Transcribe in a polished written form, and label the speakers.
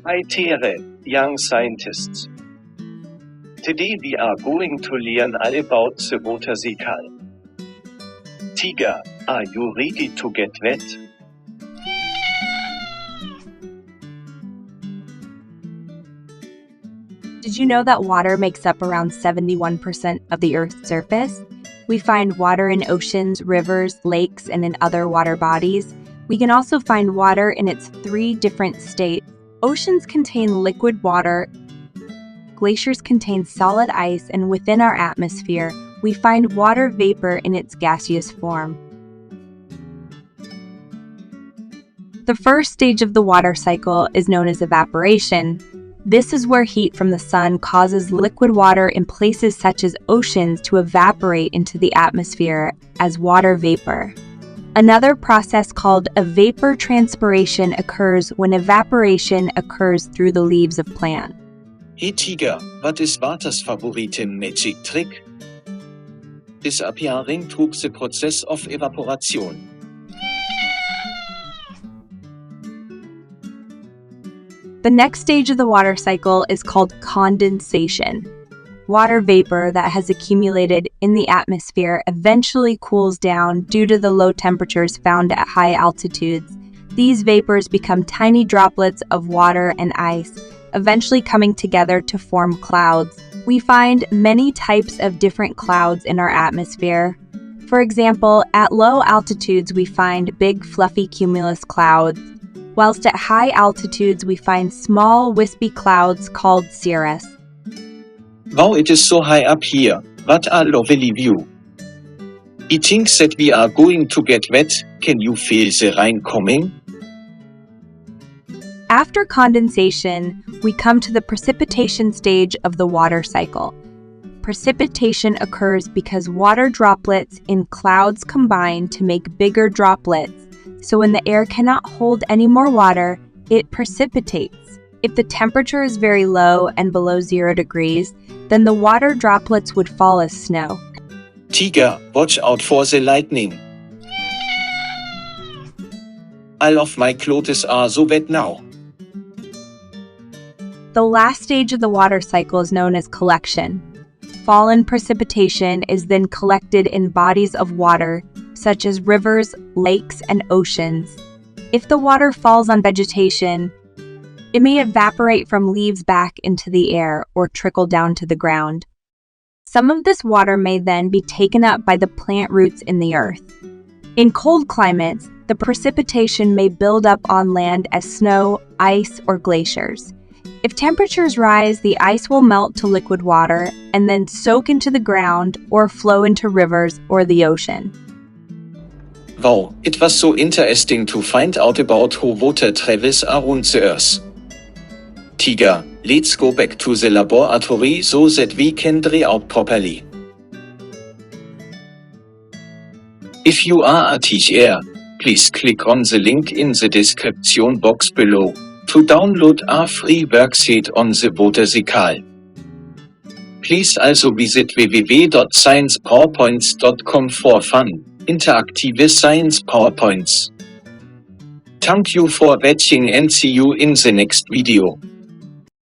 Speaker 1: Hi Tere, young scientists. Today we are going to learn all about the water cycle. Tiger, are you ready to get wet?
Speaker 2: Did you know that water makes up around 71% of the Earth's surface? We find water in oceans, rivers, lakes, and in other water bodies. We can also find water in its 3 different states. Oceans contain liquid water, glaciers contain solid ice, and within our atmosphere, we find water vapor in its gaseous form. The first stage of the water cycle is known as evaporation. This is where heat from the sun causes liquid water in places such as oceans to evaporate into the atmosphere as water vapor. Another process called transpiration occurs when evaporation occurs through the leaves of plants.
Speaker 3: Hey Tiger, what is water's favorite magic trick? Disappearing through the process of evaporation.
Speaker 2: The next stage of the water cycle is called condensation. Water vapor that has accumulated in the atmosphere eventually cools down due to the low temperatures found at high altitudes. These vapors become tiny droplets of water and ice, eventually coming together to form clouds. We find many types of different clouds in our atmosphere. For example, at low altitudes we find big fluffy cumulus clouds, whilst at high altitudes we find small wispy clouds called cirrus.
Speaker 3: Wow, it is so high up here. What a lovely view. It thinks that we are going to get wet. Can you feel the rain coming?
Speaker 2: After condensation, we come to the precipitation stage of the water cycle. Precipitation occurs because water droplets in clouds combine to make bigger droplets. So when the air cannot hold any more water, it precipitates. If the temperature is very low and below 0 degrees, then the water droplets would fall as snow.
Speaker 3: Tiger, watch out for the lightning. All of my clothes are so wet now.
Speaker 2: The last stage of the water cycle is known as collection. Fallen precipitation is then collected in bodies of water, such as rivers, lakes, and oceans. If the water falls on vegetation, it may evaporate from leaves back into the air or trickle down to the ground. Some of this water may then be taken up by the plant roots in the earth. In cold climates, the precipitation may build up on land as snow, ice, or glaciers. If temperatures rise, the ice will melt to liquid water and then soak into the ground or flow into rivers or the ocean.
Speaker 3: Wow, it was so interesting to find out about how water travels around the Earth. Tiger, let's go back to the laboratory so that we can draw out properly. If you are a teacher, please click on the link in the description box below to download a free worksheet on the water cycle. Please also visit www.sciencepowerpoints.com for fun, interactive science PowerPoints. Thank you for watching and see you in the next video.